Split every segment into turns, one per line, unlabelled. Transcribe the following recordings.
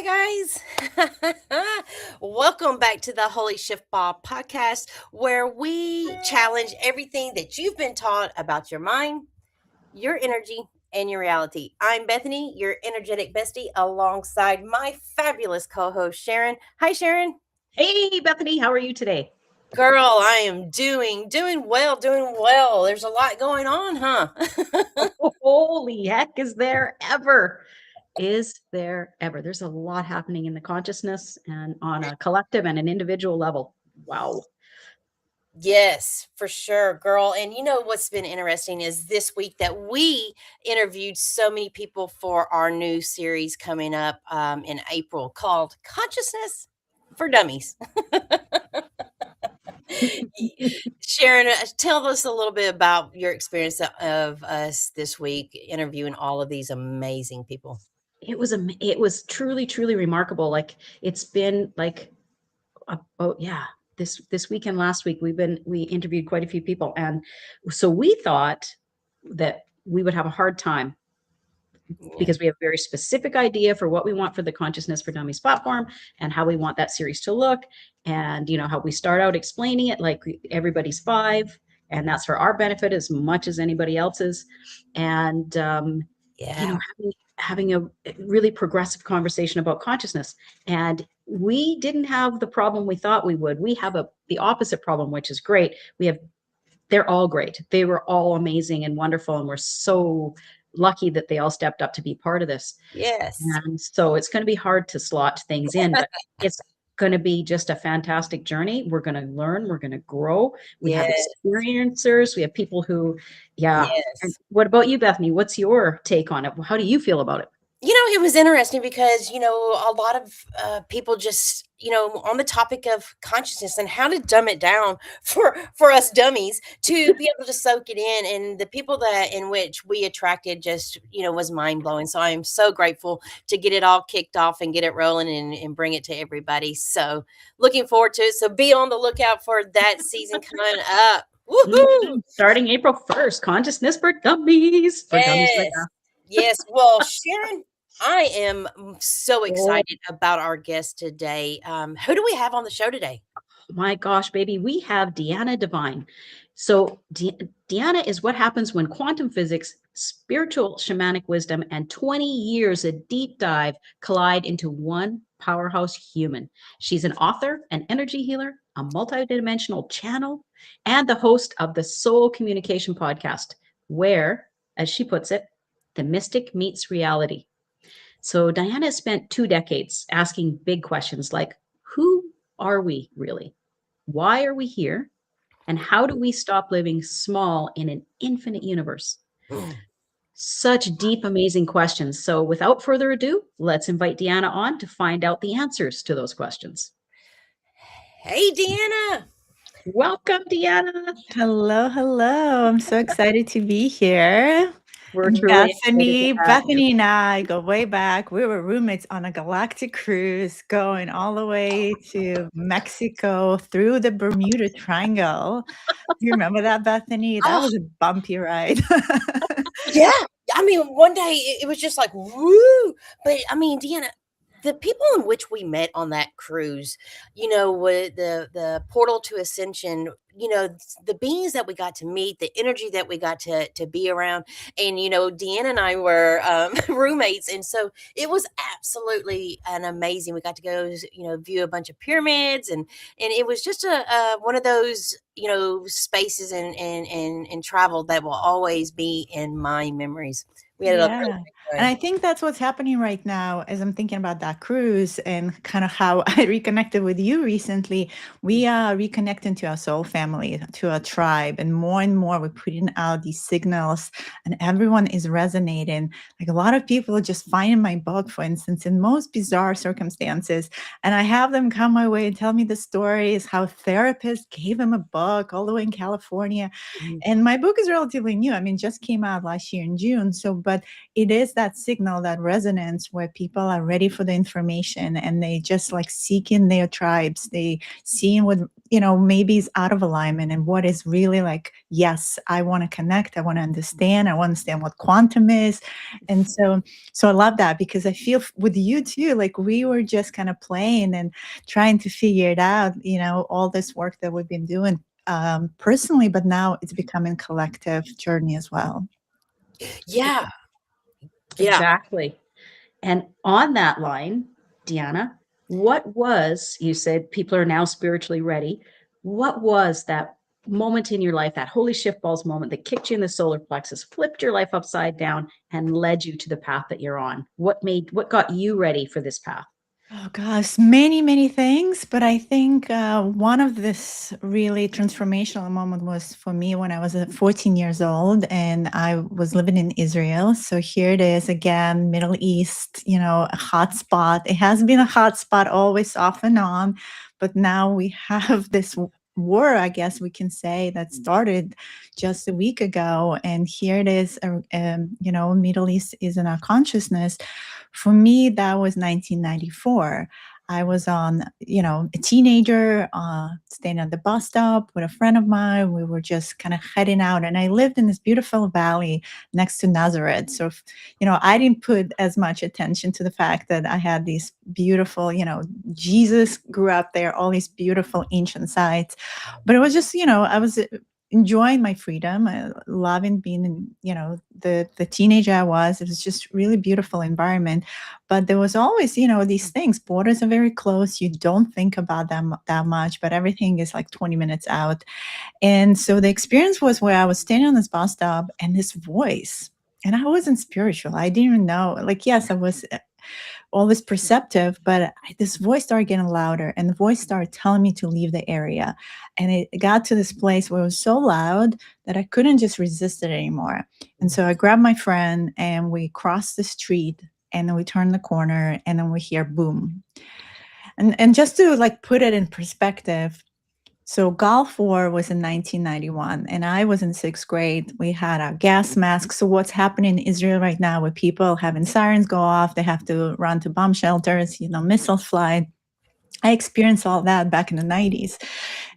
guys. Welcome back to the Holy Shiftball podcast, where we challenge everything that you've been taught about your mind, your energy, and your reality. I'm Bethany, your energetic bestie, alongside my fabulous co-host Sharon. Hi, Sharon.
Hey, Bethany, how are you today?
Girl, I am doing well. There's a lot going on, huh?
Holy heck, is there ever? Is there ever? There's a lot happening in the consciousness and on a collective and an individual level. Wow.
Yes, for sure, girl. And you know what's been interesting is this week that we interviewed so many people for our new series coming up in April called Consciousness for Dummies. Sharon, tell us a little bit about your experience of us this week interviewing all of these amazing people.
It was truly remarkable. Like it's been like oh yeah, this weekend last week we interviewed quite a few people, and so we thought that we would have a hard time
Yeah.
because we have a very specific idea for what we want for the Consciousness for Dummies platform and how we want that series to look. And, how we start out explaining it like everybody's five, and that's for our benefit as much as anybody else's. And,
Yeah.
having a really progressive conversation about consciousness. And we didn't have the problem we thought we would. We have the opposite problem, which is great. They're all great. They were all amazing and wonderful, and we're so lucky that they all stepped up to be part of this.
Yes.
And so it's going to be hard to slot things in, but it's going to be just a fantastic journey. We're going to learn, we're going to grow. We have
Yes.
experiencers, we have people who, yeah. And
Yes.
what about you, Bethany? What's your take on it? How do you feel about it?
It was interesting because, a lot of people just, on the topic of consciousness and how to dumb it down for us dummies to be able to soak it in. And the people that in which we attracted just, was mind blowing. So I am so grateful to get it all kicked off and get it rolling and bring it to everybody. So looking forward to it. So be on the lookout for that season coming up. Woohoo!
Starting April 1st, Consciousness for Dummies. For dummies like
Yes. Yes. Well, Sharon, I am so
us.
excited about our guest today. Who do we have on the show today?
My gosh, baby, we have Diana Devine. So, Diana is what happens when quantum physics, spiritual shamanic wisdom, and 20 years of deep dive collide into one powerhouse human. She's an author, an energy healer, a multidimensional channel, and the host of the Soul Communication podcast, where, as she puts it, the mystic meets reality. So, Diana spent 2 decades asking big questions like, who are we really? Why are we here? And how do we stop living small in an infinite universe? Such deep, amazing questions. So, without further ado, let's invite Diana on to find out the answers to those questions.
Hey, Deanna.
Welcome, Diana.
Hello, hello. I'm so excited to be here.
We're truly
Bethany,
excited to have you.
Bethany and I go way back. We were roommates on a galactic cruise going all the way to Mexico through the Bermuda Triangle. Do you remember that, Bethany? That
Oh,
was a bumpy ride.
yeah. I mean, one day it was just like, woo. But I mean, Deanna, the people in which we met on that cruise, with the portal to ascension, the beings that we got to meet, the energy that we got to be around, and Deanna and I were roommates, and so it was absolutely an amazing. We got to go, view a bunch of pyramids, and it was just a one of those spaces and travel that will always be in my memories. We had a really
Yeah.
great
And I
time.
think that's what's happening right now as I'm thinking about that cruise and kind of how I reconnected with you recently. We are reconnecting to our soul family, to our tribe, and more we're putting out these signals and everyone is resonating. Like a lot of people are just finding my book, for instance, in most bizarre circumstances. And I have them come my way and tell me the stories, how therapists gave them a book all the way in California.
Mhm.
And my book is relatively new. I mean, just came out last year in June. So, but it is that signal, that resonance where people are ready for the information and they just like seeking their tribes. They seeing what, maybe is out of alignment and what is really like, yes, I want to connect. I want to understand. I want to understand what quantum is. And so I love that, because I feel with you too, like we were just kind of playing and trying to figure it out, all this work that we've been doing personally, but now it's becoming collective journey as well.
Yeah. Yeah.
Exactly. And on that line, Diana, you said people are now spiritually ready. What was that moment in your life, that holy Shiftballs moment that kicked you in the solar plexus, flipped your life upside down and led you to the path that you're on? What got you ready for this path?
Oh gosh, many, many things. But I think one of this really transformational moment was for me when I was 14 years old and I was living in Israel. So here it is again, Middle East, a hot spot. It has been a hot spot always off and on, but now we have this war, I guess we can say, that started just a week ago. And here it is, Middle East is in our consciousness. For me, that was 1994. I was a teenager, staying at the bus stop with a friend of mine. We were just kind of heading out, and I lived in this beautiful valley next to Nazareth. So, I didn't put as much attention to the fact that I had these beautiful, Jesus grew up there, all these beautiful ancient sites. But it was just, I was enjoying my freedom, loving being in, the teenager I was. It was just really beautiful environment. But there was always, these things. Borders are very close. You don't think about them that much, but everything is like 20 minutes out. And so the experience was where I was standing on this bus stop and this voice, and I wasn't spiritual. I didn't even know. Like, yes, I was always perceptive, but this voice started getting louder, and the voice started telling me to leave the area. And it got to this place where it was so loud that I couldn't just resist it anymore. And so I grabbed my friend and we crossed the street, and then we turned the corner, and then we hear boom. And just to like put it in perspective, so Gulf War was in 1991, and I was in sixth grade. We had our gas masks. So what's happening in Israel right now with people having sirens go off, they have to run to bomb shelters, missiles fly. I experienced all that back in the 90s.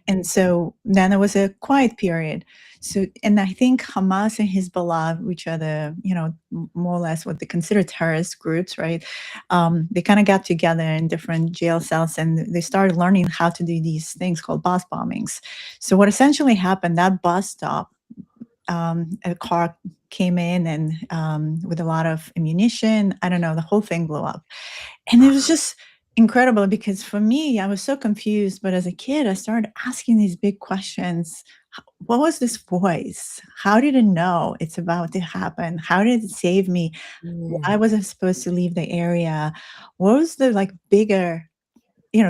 And so then there was a quiet period. So, and I think Hamas and Hezbollah, which are the, more or less what they consider terrorist groups, right? They kind of got together in different jail cells, and they started learning how to do these things called bus bombings. So what essentially happened, that bus stop, a car came in and with a lot of ammunition, I don't know, the whole thing blew up. And it was just incredible, because for me, I was so confused. But as a kid, I started asking these big questions. What was this voice? How did it know it's about to happen? How did it save me? Why was I supposed to leave the area? What was the like bigger,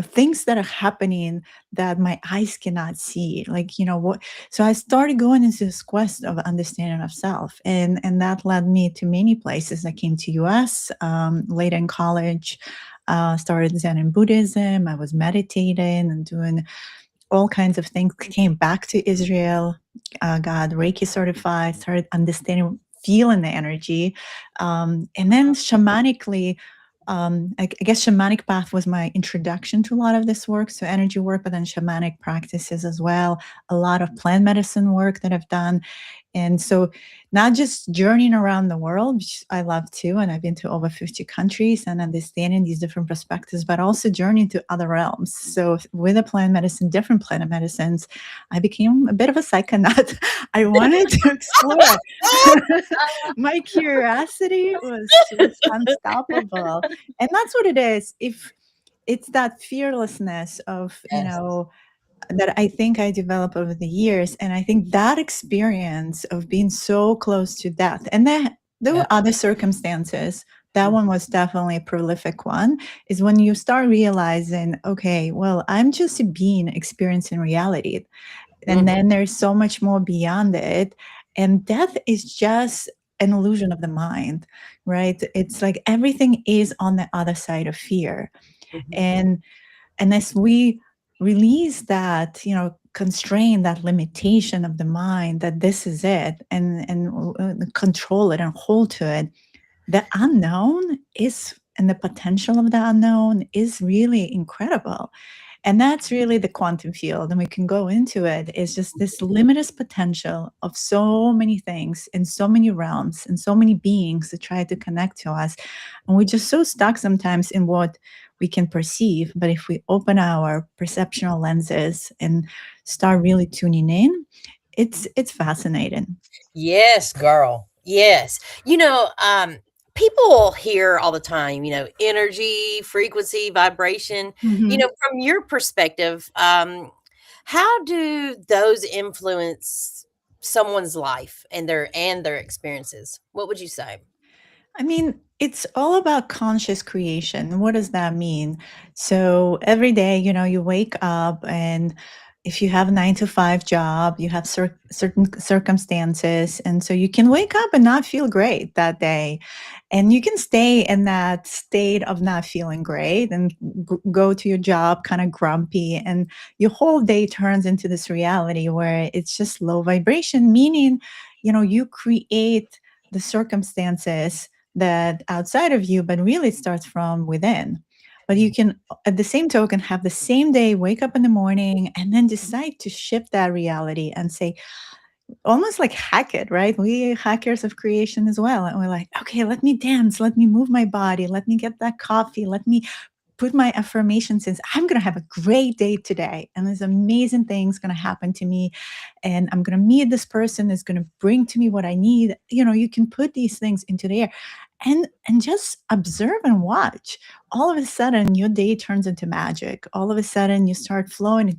things that are happening that my eyes cannot see? Like, what? So I started going into this quest of understanding of self, and that led me to many places. I came to US later in college. Started Zen and Buddhism. I was meditating and doing all kinds of things. Came back to Israel, got Reiki certified, started understanding, feeling the energy. And then shamanically, I guess shamanic path was my introduction to a lot of this work. So energy work, but then shamanic practices as well. A lot of plant medicine work that I've done. And so not just journeying around the world, which I love too, and I've been to over 50 countries and understanding these different perspectives, but also journeying to other realms. So with the plant medicine, different plant medicines, I became a bit of a psychonaut. I wanted to explore. My curiosity was just unstoppable. And that's what it is. If it's that fearlessness of, that I think I developed over the years. And I think that experience of being so close to death, and then there were other circumstances. That one was definitely a prolific one, is when you start realizing, okay, well, I'm just a being experiencing reality. And then there's so much more beyond it. And death is just an illusion of the mind, right? It's like everything is on the other side of fear. And as we release that, constrain that limitation of the mind, that this is it, and control it and hold to it, the unknown is, and the potential of the unknown is really incredible. And that's really the quantum field. And we can go into it. It's just this limitless potential of so many things in so many realms and so many beings that try to connect to us. And we're just so stuck sometimes in what we can perceive. But if we open our perceptual lenses and start really tuning in, it's fascinating.
Yes, girl. Yes. People hear all the time, energy, frequency, vibration.
Mhm.
From your perspective, how do those influence someone's life and their experiences? What would you say?
I mean, it's all about conscious creation. What does that mean? So every day, you wake up, and if you have a 9 to 5 job, you have certain circumstances. And so you can wake up and not feel great that day. And you can stay in that state of not feeling great and go to your job kind of grumpy. And your whole day turns into this reality where it's just low vibration, meaning, you create the circumstances that outside of you, but really it starts from within. But you can, at the same token, have the same day, wake up in the morning, and then decide to shift that reality and say, almost like hack it, right? We hackers of creation as well. And we're like, okay, let me dance, let me move my body, let me get that coffee, let me put my affirmations in. I'm going to have a great day today. And there's amazing things going to happen to me. And I'm going to meet this person that's going to bring to me what I need. You can put these things into the air and just observe and watch. All of a sudden, your day turns into magic. All of a sudden, you start flowing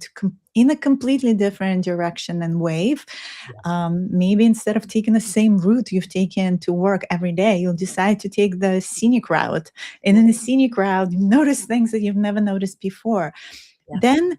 in a completely different direction and wave. Maybe instead of taking the same route you've taken to work every day, you'll decide to take the scenic route. And in the scenic route, you notice things that you've never noticed before.
Yeah.
Then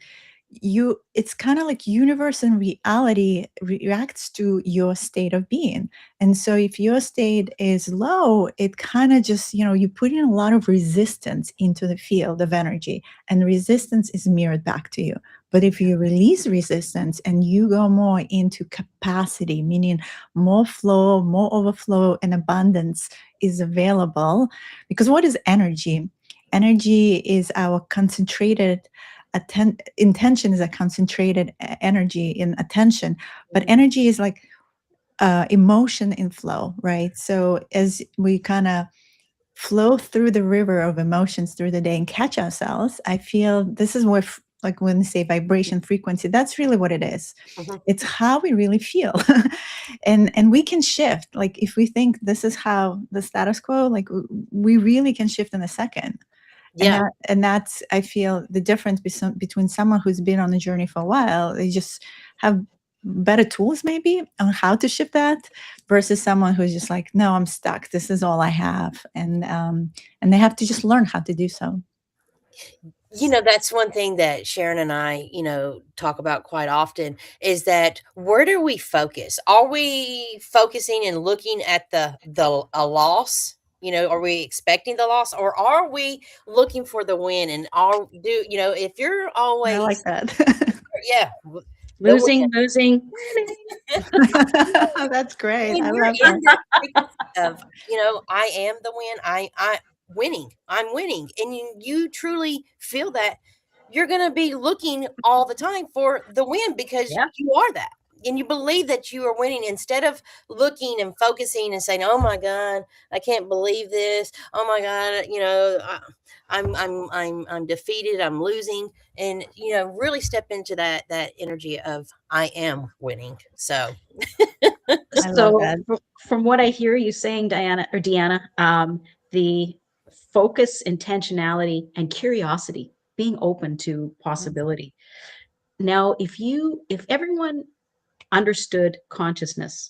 it's kind of like universe and reality reacts to your state of being. And so if your state is low, it kind of just, you put in a lot of resistance into the field of energy, and resistance is mirrored back to you. But if you release resistance and you go more into capacity, meaning more flow, more overflow, and abundance is available. Because what is energy? Energy is our concentrated intention, is a concentrated energy in attention, but energy is like emotion in flow, right? So as we kind of flow through the river of emotions through the day and catch ourselves, I feel this is what, like when they say vibration, frequency, that's really what it is.
Mhm.
It's how we really feel. And we can shift. Like if we think this is how the status quo, like we really can shift in a second.
Yeah.
And that's, I feel, the difference between someone who's been on the journey for a while, they just have better tools maybe on how to shift that, versus someone who's just like, no, I'm stuck, this is all I have. And they have to just learn how to do so.
That's one thing that Sharon and I, talk about quite often, is that where do we focus? Are we focusing and looking at the a loss? Are we expecting the loss, or are we looking for the win? And if you're
I like
always,
that.
yeah, the
Losing, losing, winning.
That's great,
when
I
you're
love
in
that.
that frequency of, I am the win, I winning, I'm winning, and you truly feel that, you're gonna be looking all the time for the win, because
Yeah.
you are that. And you believe that you are winning, instead of looking and focusing and saying, "Oh my God, I can't believe this. Oh my God, I'm defeated. I'm losing." And really step into that energy of I am winning. So
I love
So
that.
from what I hear you saying, Diana or Deanna, the focus, intentionality, and curiosity, being open to possibility. Now, if everyone understood consciousness,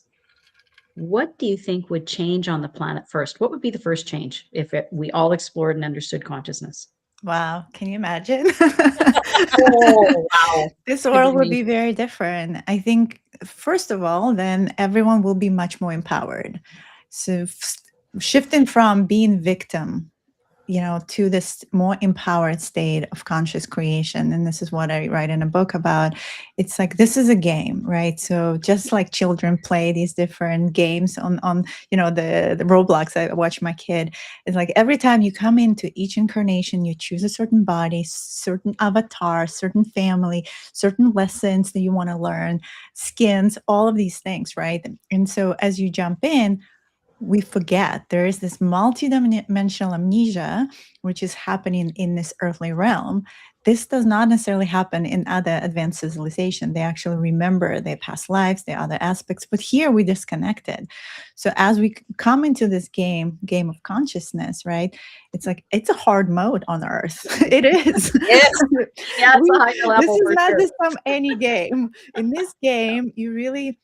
what do you think would change on the planet first? What would be the first change if we all explored and understood consciousness?
Wow, can you imagine?
Oh, wow.
This
Could be
world would be
amazing.
very different. I think, first of all, then everyone will be much more empowered. So shifting from being victim, to this more empowered state of conscious creation. And this is what I write in a book about. It's like, this is a game, right? So just like children play these different games on the Roblox, I watch my kid. It's like every time you come into each incarnation, you choose a certain body, certain avatar, certain family, certain lessons that you want to learn, skins, all of these things, right? And so as you jump in, we forget there is this multidimensional amnesia, which is happening in this earthly realm. This does not necessarily happen in other advanced civilization. They actually remember their past lives, their other aspects, but here we disconnected. So as we come into this game of consciousness, right? It's like, it's a hard mode on Earth. It is.
Yes.
Yeah, it's a higher
This
level
is
for
not
sure.
just some any game. In this game, you really,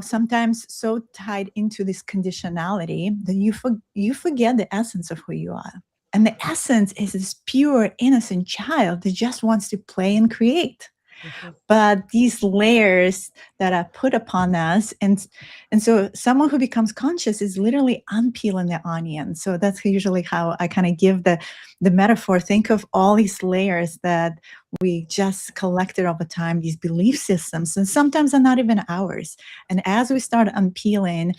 sometimes so tied into this conditionality that you forget the essence of who you are. And the essence is this pure, innocent child that just wants to play and create.
Mhm.
But these layers that are put upon us, and so someone who becomes conscious is literally unpeeling the onion. So that's usually how I kind of give the metaphor. Think of all these layers that we just collected over time, these belief systems, and sometimes are not even ours. And as we start unpeeling,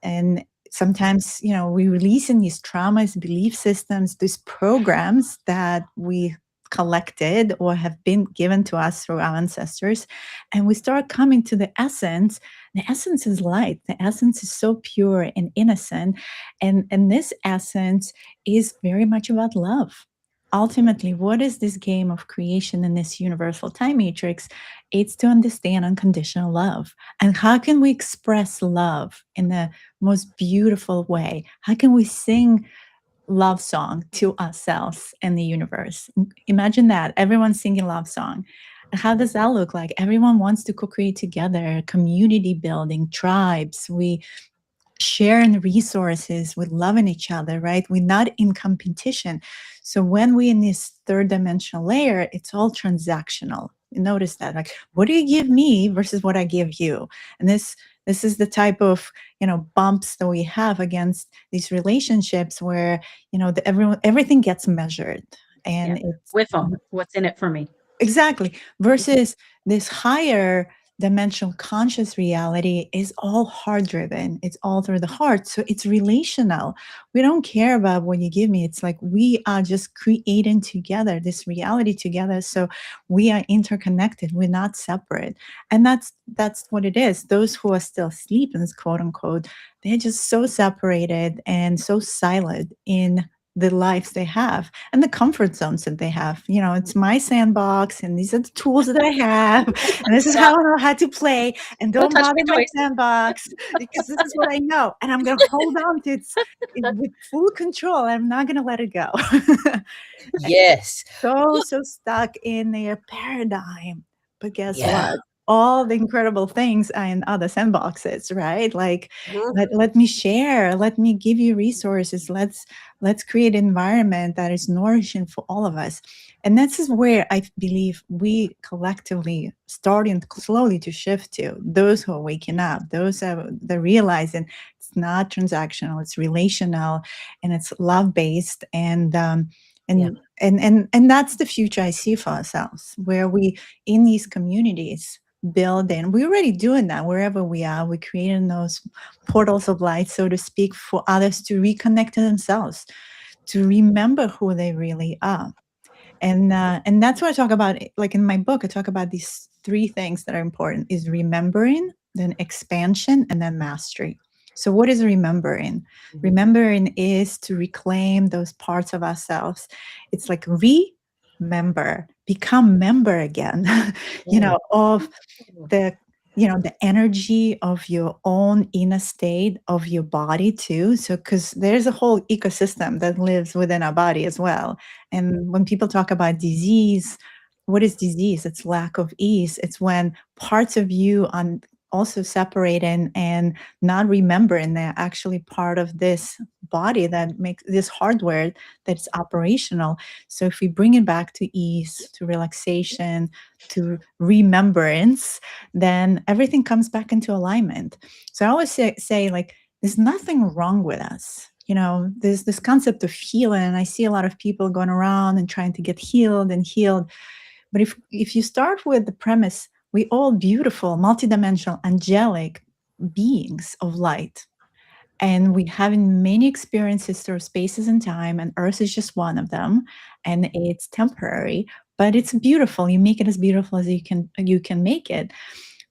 and sometimes, we release in these traumas, belief systems, these programs that we collected or have been given to us through our ancestors, and we start coming to the essence. The essence is light. The essence is so pure and innocent, and this essence is very much about love. Ultimately, what is this game of creation in this universal time matrix? It's to understand unconditional love. And how can we express love in the most beautiful way? How can we sing love song to ourselves and the universe? Imagine that, everyone singing love song. How does that look like? Everyone wants to co-create together, community building, tribes. We sharing resources, with loving each other, right? We're not in competition. So when we're in this third dimensional layer, it's all transactional. You notice that, like, what do you give me versus what I give you? And this is the type of bumps that we have against these relationships where everything gets measured, and it's
With them, what's in it for me?
exactly, versus this higher dimensional conscious reality is all heart driven. It's all through the heart. So it's relational. We don't care about what you give me. It's like we are just creating together this reality together. So we are interconnected. We're not separate. And that's what it is. Those who are still sleeping, quote unquote, they're just so separated and so silent in the lives they have and the comfort zones that they have. It's my sandbox, and these are the tools that I have, and this is how I know how to play, and
Don't
don't
touch
bother
my
my
toys.
sandbox because this is what I know, and I'm going to hold on to it with full control. I'm not going to let it go.
Yes.
So stuck in their paradigm. But guess
Yeah.
what? All the incredible things are in other sandboxes, right? Like,
Mhm.
let me share, let me give you resources. Let's create an environment that is nourishing for all of us. And this is where I believe we collectively starting slowly to shift to. Those who are waking up, those are they're realizing it's not transactional, it's relational, and it's love based,
Yeah.
and that's the future I see for ourselves, where we in these communities building. We're already doing that wherever we are. We're creating those portals of light, so to speak, for others to reconnect to themselves, to remember who they really are. And that's what I talk about. Like in my book, I talk about these three things that are important: is remembering, then expansion, and then mastery. So what is remembering?
Mhm.
Remembering is to reclaim those parts of ourselves. It's like remember, become member again, of the the energy of your own inner state of your body too. So because there's a whole ecosystem that lives within our body as well. And when people talk about disease, what is disease? It's lack of ease. It's when parts of you are also separating and not remembering they're actually part of this body that makes this hardware that's operational. So if we bring it back to ease, to relaxation, to remembrance, then everything comes back into alignment. So I always say like, there's nothing wrong with us. there's this concept of healing, and I see a lot of people going around and trying to get healed and healed. But if you start with the premise, we all beautiful, multidimensional, angelic beings of light. And we having many experiences through spaces and time, and Earth is just one of them. And it's temporary, but it's beautiful. You make it as beautiful as you can make it.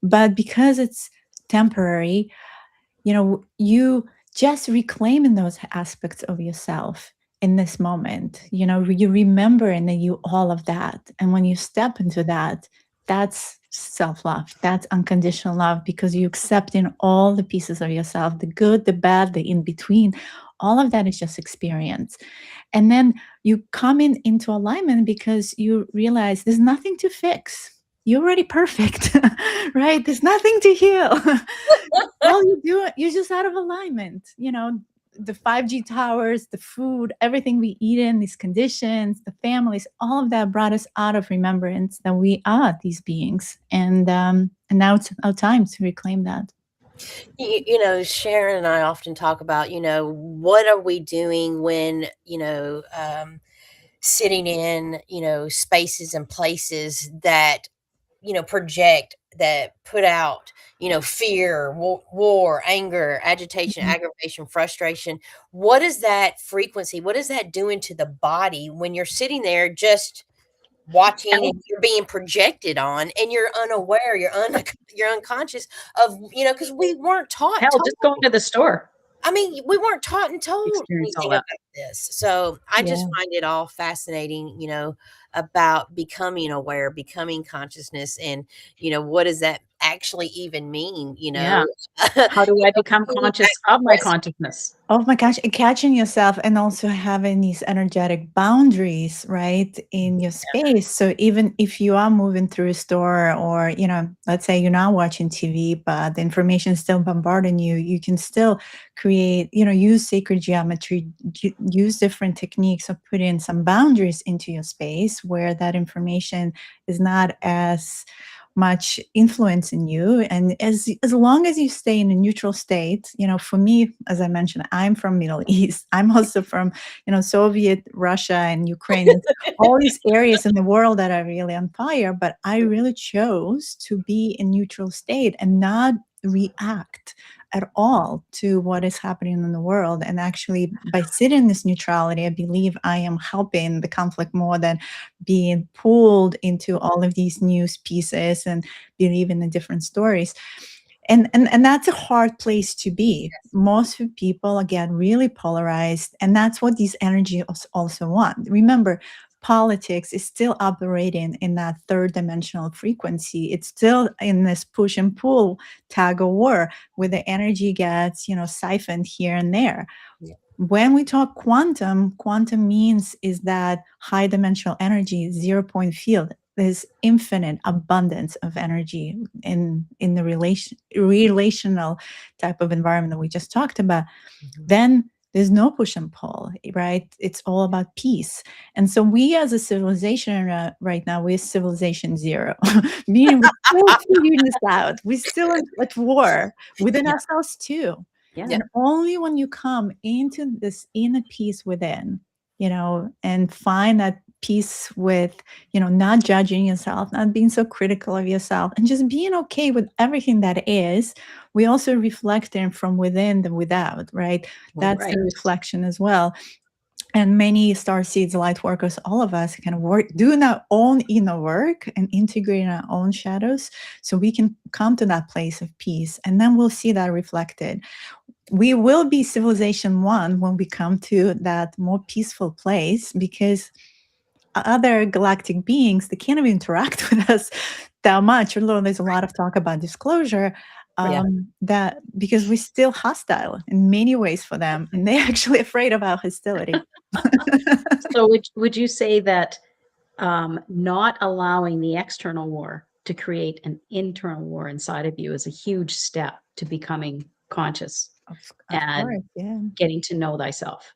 But because it's temporary, you just reclaiming those aspects of yourself in this moment. You remember and then you all of that. And when you step into that, that's self-love. That's unconditional love, because you accept in all the pieces of yourself, the good, the bad, the in between. All of that is just experience. And then you come into alignment because you realize there's nothing to fix. You're already perfect, right? There's nothing to heal. All you do, you're just out of alignment. The 5G towers, the food, everything we eat in, these conditions, the families, all of that brought us out of remembrance that we are these beings. And now it's our time to reclaim that.
Sharon and I often talk about, what are we doing when, sitting in, spaces and places that, project, that put out, fear, war, anger, agitation,
Mhm.
aggravation, frustration. What is that frequency? What is that doing to the body when you're sitting there just watching and you're being projected on and you're unaware, you're unconscious of, because we weren't taught.
Hell, just going to the store.
I mean, we weren't taught and told
Experience all
anything
that.
about this. So I just
Yeah.
find it all fascinating, about becoming aware, becoming consciousness, and, what does that actually even mean,
Yeah. How do I become conscious of my consciousness?
Oh my gosh, and catching yourself and also having these energetic boundaries, right, in your space. So even if you are moving through a store, or, let's say you're not watching TV, but the information is still bombarding you, you can still create, use sacred geometry, use different techniques of putting some boundaries into your space where that information is not as much influence in you. And as long as you stay in a neutral state, for me, as I mentioned, I'm from Middle East. I'm also from, Soviet Russia and Ukraine, and all these areas in the world that are really on fire. But I really chose to be in neutral state and not react at all to what is happening in the world. And actually, by sitting in this neutrality, I believe I am helping the conflict more than being pulled into all of these news pieces and believing in different stories. And that's a hard place to be. Most people, again, really polarized, and that's what these energies also want. Remember, politics is still operating in that third dimensional frequency. It's still in this push and pull tug of war, where the energy gets, siphoned here and there.
Yeah.
When we talk quantum means is that high dimensional energy, 0 point field. There's infinite abundance of energy in the relational type of environment that we just talked about. Then there's no push and pull, right? It's all about peace. And so we as a civilization right now, we're civilization zero, meaning we're still figuring this out. We're still at war within ourselves too.
Yeah.
And only when you come into this inner peace within, and find that peace with, not judging yourself, not being so critical of yourself, and just being okay with everything that is. We also reflect it from within the without, right? That's the reflection as well. And many star seeds, light workers, all of us can work, doing our own inner work and integrating our own shadows so we can come to that place of peace. And then we'll see that reflected. We will be civilization one when we come to that more peaceful place, because other galactic beings, they can't even interact with us that much, although there's a lot of talk about disclosure. That because we're still hostile in many ways for them, and they're actually afraid of our hostility.
So would you say that not allowing the external war to create an internal war inside of you is a huge step to becoming conscious and
course, yeah.
getting to know thyself?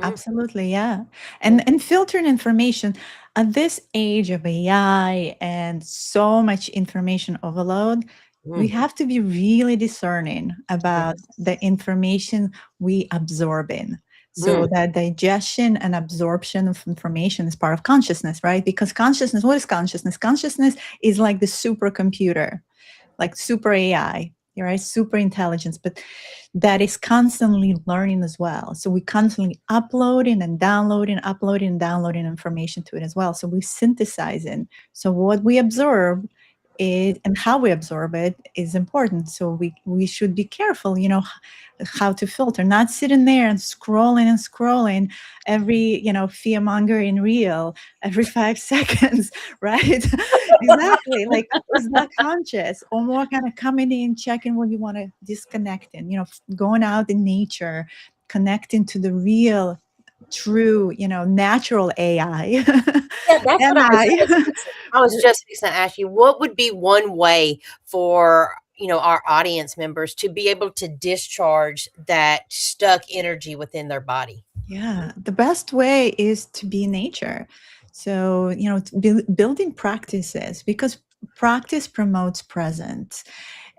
Absolutely, yeah. And filtering information at this age of AI and so much information overload, We have to be really discerning about the information we absorb in. So that digestion and absorption of information is part of consciousness, right? Because consciousness, what is consciousness? Consciousness is like the supercomputer, like super AI, right? Super intelligence, but that is constantly learning as well. So we constantly uploading and downloading information to it as well. So we synthesize it. So what we absorb it and how we absorb it is important. So we should be careful, how to filter, not sitting there and scrolling every, fear mongering reel every 5 seconds, right? Exactly. Like it's not conscious, or more kind of coming in, checking what you want to disconnect in, going out in nature, connecting to the real, true, natural AI.
Yeah, that's what
MI.
I was just fixing to ask you. What would be one way for our audience members to be able to discharge that stuck energy within their body?
Yeah, the best way is to be in nature. So, building practices, because practice promotes presence.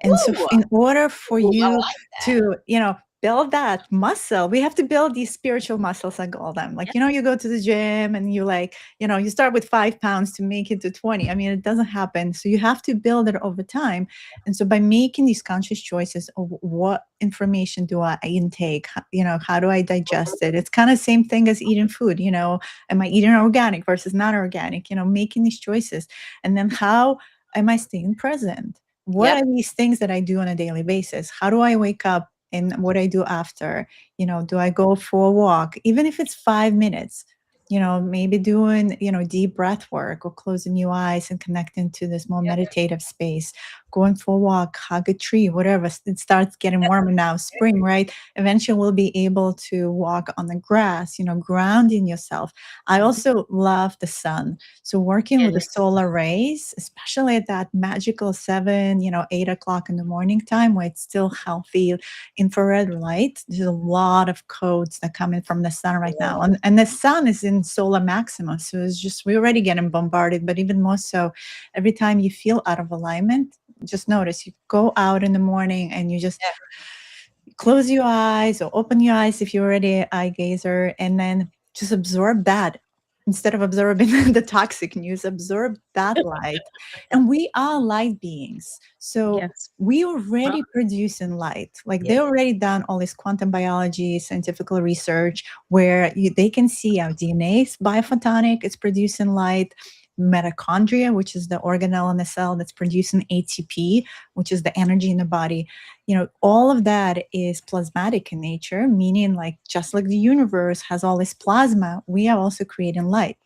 And so,
Ooh,
in order for
ooh, I
you
like that.
to, build that muscle, we have to build these spiritual muscles, I call them. Like, you go to the gym and you you start with 5 pounds to make it to 20. I mean, it doesn't happen. So, you have to build it over time. And so, by making these conscious choices of what information do I intake, how do I digest it? It's kind of same thing as eating food. Am I eating organic versus not organic? Making these choices. And then how am I staying present? What
Yep.
are these things that I do on a daily basis? How do I wake up and what I do after? Do I go for a walk? Even if it's 5 minutes, maybe doing, deep breath work or closing your eyes and connecting to this more meditative space, going for a walk, hug a tree, whatever. It starts getting warmer now, spring, right? Eventually we'll be able to walk on the grass, grounding yourself. I also love the sun. So working with the solar rays, especially at that magical 7, 8 o'clock in the morning time where it's still healthy infrared light. There's a lot of codes that come in from the sun right now. And the sun is in solar maxima. So it's just, we're already getting bombarded, but even more so every time you feel out of alignment, just notice you go out in the morning and you just close your eyes or open your eyes if you're already an eye gazer, and then just absorb that. Instead of absorbing the toxic news, absorb that light. And we are light beings. So we already producing light. Like they already done all this quantum biology, scientific research, where they can see our DNA is biophotonic, it's producing light. Mitochondria, which is the organelle in the cell that's producing ATP, which is the energy in the body. All of that is plasmatic in nature, meaning just like the universe has all this plasma, we are also creating light.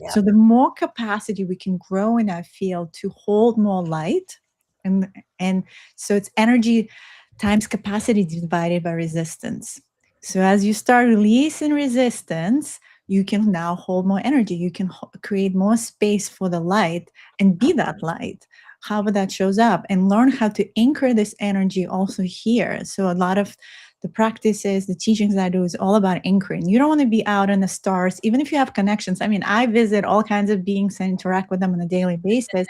So the more capacity we can grow in our field to hold more light, and so it's energy times capacity divided by resistance. So as you start releasing resistance, you can now hold more energy. You can create more space for the light and be that light, however that shows up, and learn how to anchor this energy also here. So a lot of the practices, the teachings I do is all about anchoring. You don't want to be out in the stars, even if you have connections. I mean, I visit all kinds of beings and interact with them on a daily basis.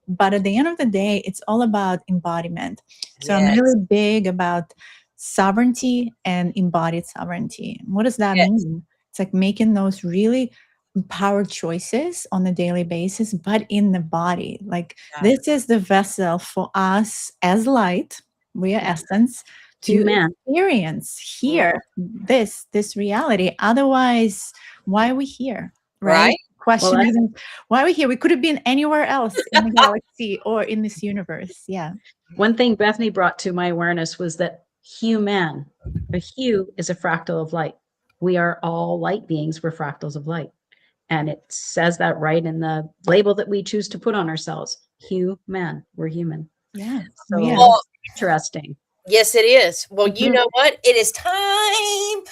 But at the end of the day, it's all about embodiment. So I'm really big about sovereignty and embodied sovereignty. What does that mean? It's like making those really empowered choices on a daily basis, but in the body. Like this is the vessel for us as light, we are essence, to experience here this reality. Otherwise, why are we here? Right? Question isn't why are we here? We could have been anywhere else in the galaxy or in this universe. Yeah.
One thing Bethany brought to my awareness was that a hue is a fractal of light. We are all light beings. We're fractals of light. And it says that right in the label that we choose to put on ourselves. Human. We're human.
Yeah.
So interesting.
Yes, it is. Well, you know what? It is time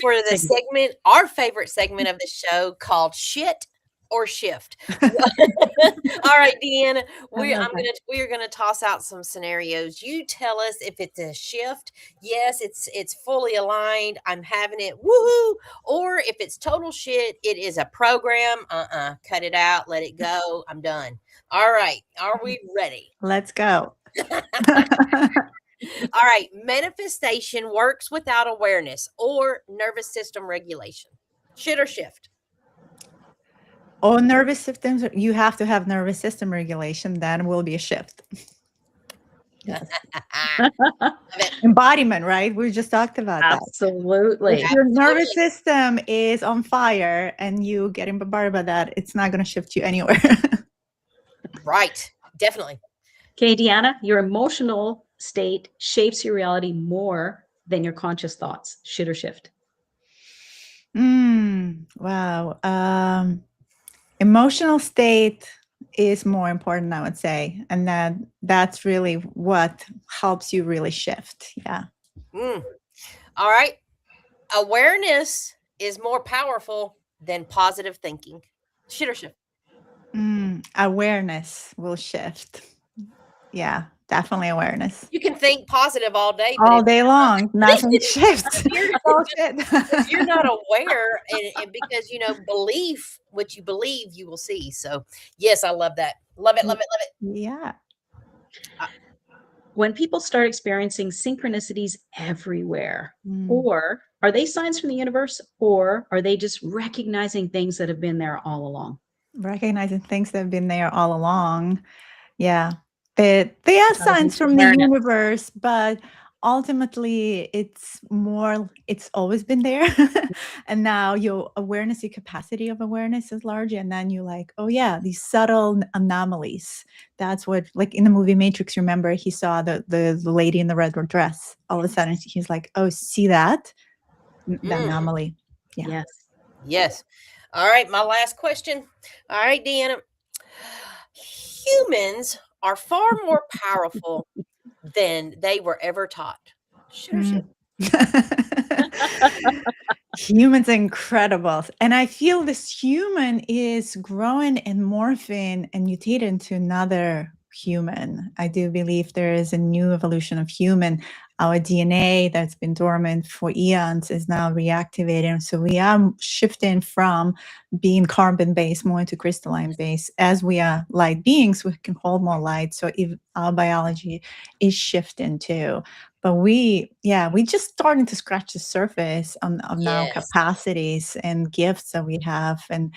for the segment, our favorite segment of the show, called Shit or Shift. All right, Deanna, we are gonna toss out some scenarios. You tell us if it's a shift. Yes, it's fully aligned. I'm having it. Woohoo! Or if it's total shit, it is a program. Cut it out. Let it go. I'm done. All right. Are we ready?
Let's go.
All right. Manifestation works without awareness or nervous system regulation. Shit or shift?
Oh, nervous systems, you have to have nervous system regulation, then will be a shift. Yes.
Love it.
Embodiment, right? We just talked about that.
Absolutely.
If your nervous system is on fire and you getting bombarded by that, it's not going to shift you anywhere.
Right. Definitely.
Okay, Deanna, your emotional state shapes your reality more than your conscious thoughts. Shit or shift?
Wow. Emotional state is more important, I would say. And that's really what helps you really shift. Yeah.
All right. Awareness is more powerful than positive thinking. Shit or shift?
Awareness will shift. Yeah, definitely awareness.
You can think positive all day, but
All day long, nothing shifts.
if you're not aware, and because belief, what you believe, you will see. So yes, I love that. Love it, love it, love it.
Yeah.
When people start experiencing synchronicities everywhere, or are they signs from the universe, or are they just recognizing things that have been there all along?
Recognizing things that have been there all along. Yeah. They are signs from the universe, but ultimately it's always been there. And now your awareness, your capacity of awareness is larger. And then you're like, oh yeah, these subtle anomalies. That's what, like in the movie Matrix, remember he saw the lady in the red dress. All of a sudden he's like, oh, see that? The anomaly. Yeah.
Yes.
Yes. All right. My last question. All right, Deanna. Humans are far more powerful than they were ever taught. Sure.
Humans are incredible. And I feel this human is growing and morphing and mutating into another human. I do believe there is a new evolution of human. Our DNA that's been dormant for eons is now reactivating. So we are shifting from being carbon-based more into crystalline-based. As we are light beings, we can hold more light. So if our biology is shifting too. But we just starting to scratch the surface of now capacities and gifts that we have. And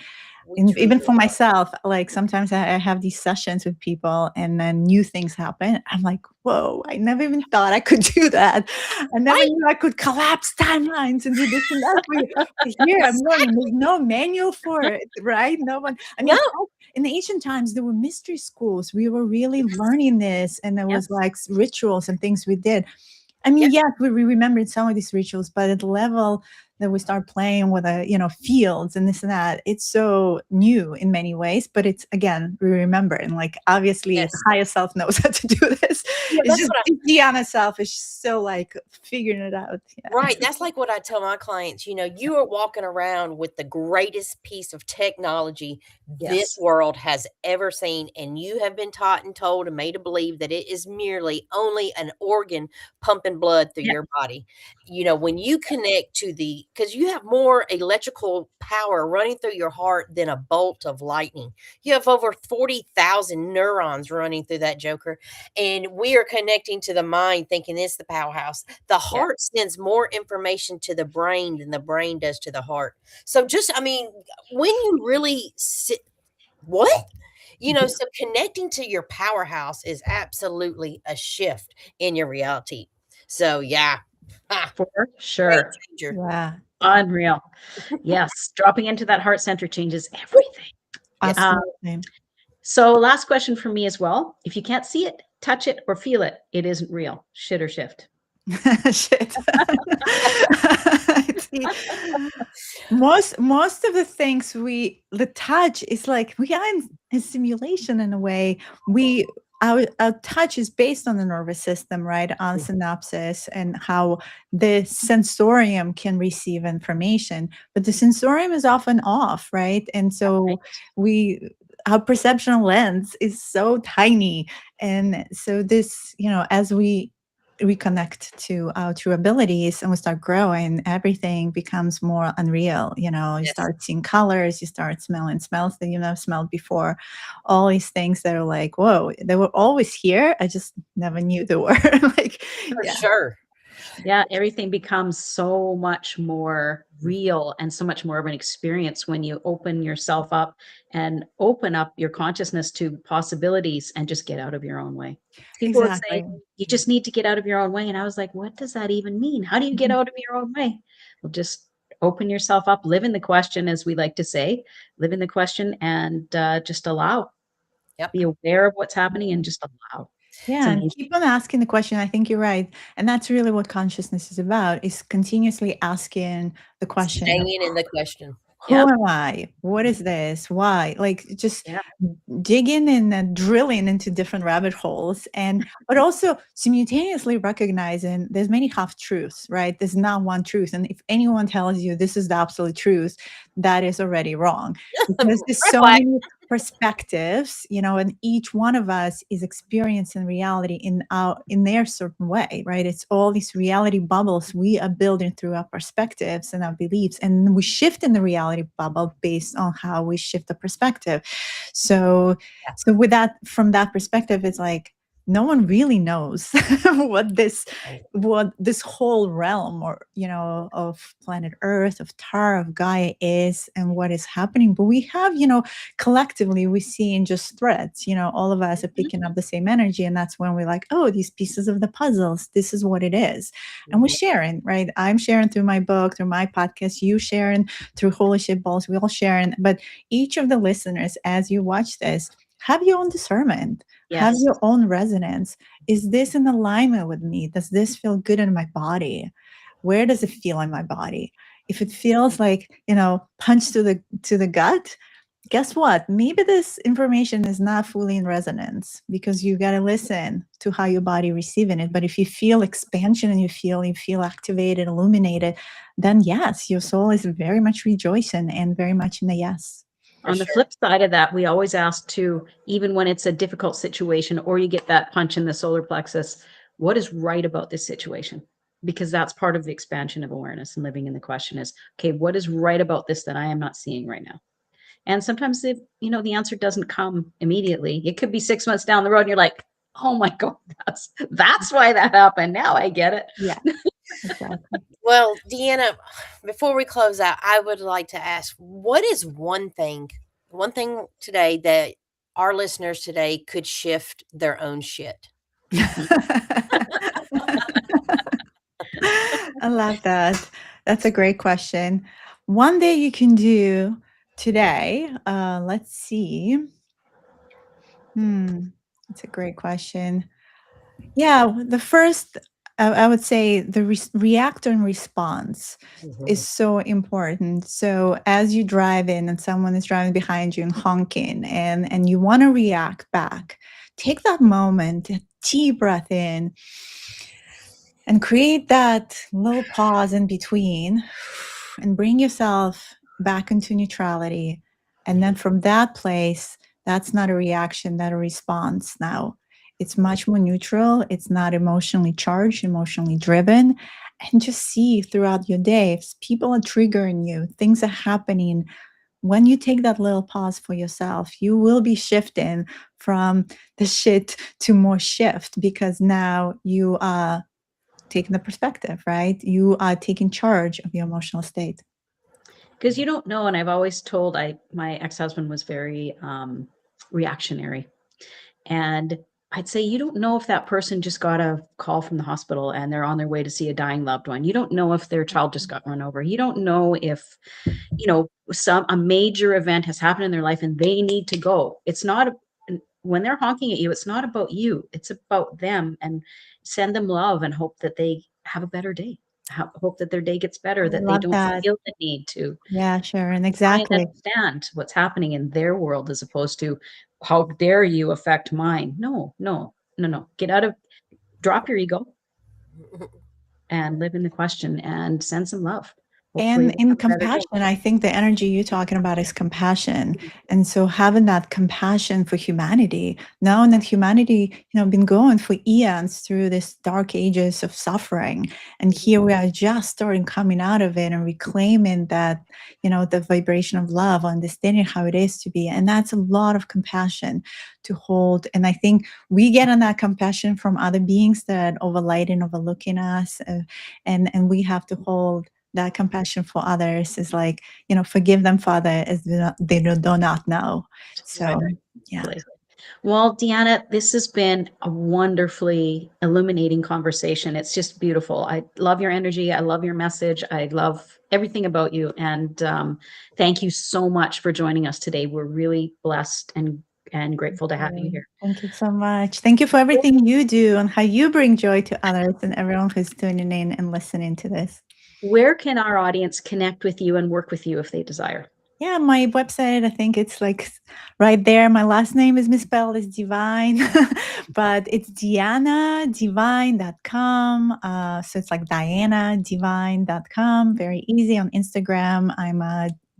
even for myself, like sometimes I have these sessions with people and then new things happen. I'm like, whoa, I never even thought I could do that. I never knew I could collapse timelines and do this and that. Here I'm learning. There's no manual for it, right? No one. I mean, in the ancient times, there were mystery schools. We were really learning this, and there was like rituals and things we did. I mean, yes, we remembered some of these rituals, but at the level that we start playing with fields and this and that, it's so new in many ways, but it's, again, we remember. And like, obviously the higher self knows how to do this. It's just Diana self is still like figuring it out. Yeah.
Right. That's like what I tell my clients, you are walking around with the greatest piece of technology this world has ever seen. And you have been taught and told and made to believe that it is merely only an organ pumping blood through your body. When you connect to because you have more electrical power running through your heart than a bolt of lightning. You have over 40,000 neurons running through that joker. And we are connecting to the mind, thinking it's the powerhouse. The heart sends more information to the brain than the brain does to the heart. So when you really sit, so connecting to your powerhouse is absolutely a shift in your reality. So
for sure.
Yeah.
Unreal. Yes. Dropping into that heart center changes everything.
Absolutely.
So last question for me as well. If you can't see it, touch it, or feel it, it isn't real. Shit or shift?
Shit. Most of the things the touch is like we are in a simulation in a way. Our touch is based on the nervous system, right? On synapses and how the sensorium can receive information, but the sensorium is often off, right? And so our perception lens is so tiny. And so this, as we reconnect to our true abilities and we start growing, everything becomes more unreal. You know, you
Yes,
start seeing colors, you start smelling smells that you never smelled before. All these things that are like, whoa, they were always here. I just never knew they were. Like,
for
yeah,
sure.
Yeah, everything becomes so much more real and so much more of an experience when you open yourself up and open up your consciousness to possibilities and just get out of your own way. People would say,
exactly.
you just need to get out of your own way. And I was like, what does that even mean? How do you get
Mhm.
out of your own way? Well, just open yourself up, live in the question, as we like to say, live in the question and just allow,
Yep.
be aware of what's happening and just allow. It's
Yeah, and
amazing.
keep on asking the question. I think you're right. And that's really what consciousness is about, is continuously asking the question,
Staying in the question.
who
Yep.
am I? What is this? Why? Like just
Yeah.
digging and drilling into different rabbit holes, and but also simultaneously recognizing there's many half truths, right? There's not one truth. And if anyone tells you this is the absolute truth, that is already wrong. Because there's
Red
so
flag.
many perspectives, you know, and each one of us is experiencing reality in their certain way, right? It's all these reality bubbles we are building through our perspectives and our beliefs, and we shift in the reality bubble based on how we shift the perspective. So so with that, from that perspective, it's like no one really knows what this whole realm, or you know, of planet Earth, of Tara, of Gaia is, and what is happening. But we have, you know, collectively we see in just threads, you know, all of us are
Mhm.
picking up the same energy, and that's when we're like, oh, these pieces of the puzzles, this is what it is. And we're
Mhm.
sharing, right? I'm sharing through my book, through my podcast, you sharing through Holy Shiftballs, we all sharing. But each of the listeners, as you watch this, have your own discernment, have
Yes.
your own resonance. Is this in alignment with me? Does this feel good in my body? Where does it feel in my body? If it feels like, you know, punch to the gut, guess what? Maybe this information is not fully in resonance, because you got to listen to how your body receiving it. But if you feel expansion and you feel activated, illuminated, then yes, your soul is very much rejoicing and very much in the yes.
For
On the
sure.
flip side of that, we always ask to, even when it's a difficult situation or you get that punch in the solar plexus, what is right about this situation? Because that's part of the expansion of awareness and living in the question is, okay, what is right about this that I am not seeing right now? And sometimes the answer doesn't come immediately. It could be 6 months down the road and you're like, oh my God, that's why that happened. Now I get it.
Yeah, exactly.
Well, Deanna, before we close out, I would like to ask, what is one thing today that our listeners today could shift their own shit?
I love that. That's a great question. One day you can do today. Let's see. That's a great question. Yeah, the first, I would say the react and response is
Mhm.
so important. So as you drive in and someone is driving behind you and honking, and you want to react back, take that moment, a deep breath in, and create that little pause in between, and bring yourself back into neutrality. And then from that place, that's not a reaction, that a response now. It's much more neutral. It's not emotionally charged, emotionally driven. And just see throughout your day, if people are triggering you, things are happening. When you take that little pause for yourself, you will be shifting from the shit to more shift, because now you are taking the perspective, right? You are taking charge of your emotional state.
Because you don't know. And I've always told my ex-husband was very reactionary. And I'd say, you don't know if that person just got a call from the hospital and they're on their way to see a dying loved one. You don't know if their child just got run over. You don't know if, a major event has happened in their life and they need to go. It's not, when they're honking at you, it's not about you. It's about them, and send them love and hope that they have a better day. Hope that their day gets better,
I
that they
love
don't
that.
feel the need to
Yeah, Sharon,
try and
exactly.
understand what's happening in their world, as opposed to, how dare you affect mine? No, no, no, no. Drop your ego and live in the question and send some love. hopefully
And
we'll
in
have a better day.
compassion, I think the energy you're talking about is compassion. And so having that compassion for humanity, knowing that humanity, been going for eons through this dark ages of suffering. And here we are just starting coming out of it and reclaiming that, the vibration of love, understanding how it is to be. And that's a lot of compassion to hold. And I think we get on that compassion from other beings that overlight and overlooking us. And we have to hold that compassion for others is like, forgive them, Father, as they do not know. So, yeah.
Well, Diana, this has been a wonderfully illuminating conversation. It's just beautiful. I love your energy. I love your message. I love everything about you. And thank you so much for joining us today. We're really blessed and grateful to have you here.
Thank you so much. Thank you for everything you do and how you bring joy to others and everyone who's tuning in and listening to this.
Where can our audience connect with you and work with you if they desire?
Yeah, my website, I think it's like right there. My last name is misspelled, it's Divine, but it's dianadevine.com. So it's like dianadevine.com. Very easy. On Instagram, I'm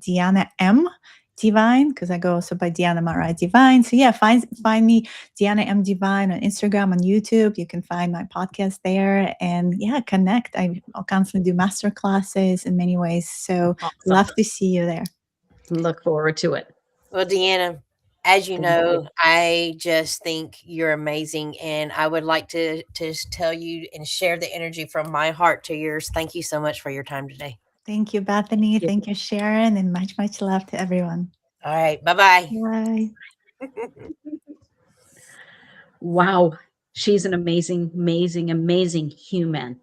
Diana M. Divine, because I go also by Diana MaAra Divine. So yeah, find me Diana M Divine on Instagram, on YouTube. You can find my podcast there, and yeah, connect. I'll constantly do master classes in many ways. So
Awesome.
Love to see you there.
Look forward to it.
Well, Deanna, as you know, I just think you're amazing, and I would like to tell you and share the energy from my heart to yours. Thank you so much for your time today.
Thank you, Bethany. Thank you, Sharon, and much, much love to everyone.
All right. Bye-bye.
Bye.
Wow. She's an amazing, amazing, amazing human.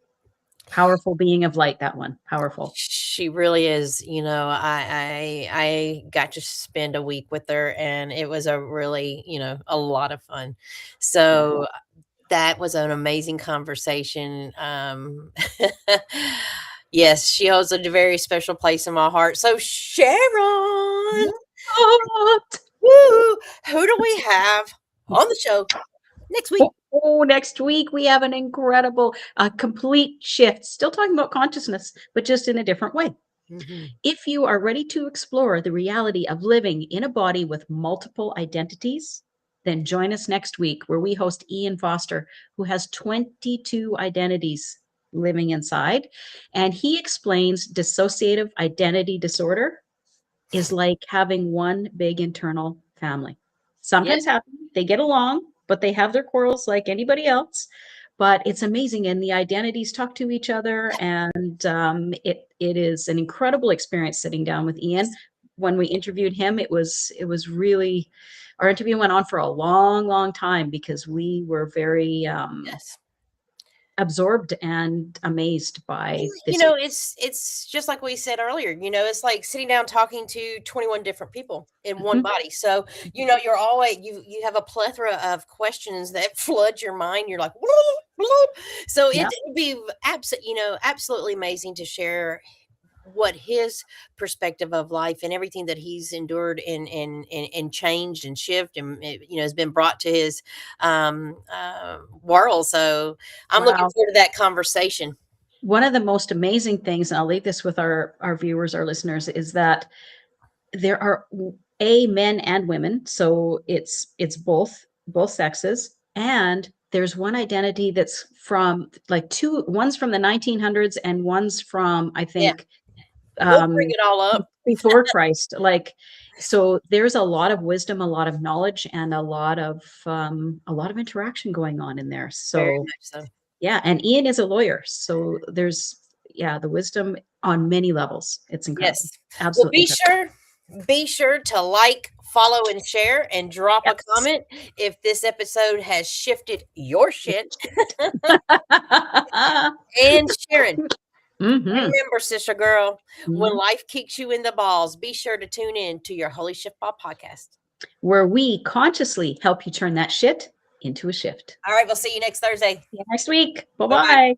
Powerful being of light, that one. Powerful.
She really is. I got to spend a week with her, and it was a really, a lot of fun. So that was an amazing conversation. Yes, she holds a very special place in my heart. So Sharon, woo, who do we have on the show next week?
Next week we have an incredible, complete shift. Still talking about consciousness, but just in a different way. Mm-hmm. If you are ready to explore the reality of living in a body with multiple identities, then join us next week where we host Ian Foster, who has 22 identities living inside. And he explains dissociative identity disorder is like having one big internal family. Sometimes happen, they get along, but they have their quarrels like anybody else. But it's amazing, and the identities talk to each other, and it is an incredible experience sitting down with Ian. When we interviewed him, it was really, our interview went on for a long, long time because we were very absorbed and amazed by this.
It's just like we said earlier, it's like sitting down talking to 21 different people in one body. So, you're always, you have a plethora of questions that flood your mind. You're like, so it'd be absolutely amazing to share what his perspective of life and everything that he's endured and changed and shift and has been brought to his world. So I'm looking forward to that conversation.
One of the most amazing things, and I'll leave this with our viewers, our listeners, is that there are men and women, so it's both sexes, and there's one identity that's from one's from the 1900s and one's from, I think,
we'll bring it all up
before Christ. So there's a lot of wisdom, a lot of knowledge, and a lot of interaction going on in there. So, very much so. Yeah. And Ian is a lawyer. So there's, the wisdom on many levels. It's incredible.
Yes.
Absolutely.
Well, be sure to like, follow, and share, and drop a comment if this episode has shifted your shit. And Sharon, remember, sister girl, when life kicks you in the balls, be sure to tune in to your Holy Shiftball podcast,
where we consciously help you turn that shit into a shift.
All right, we'll see you next Thursday.
See you next week. Bye-bye.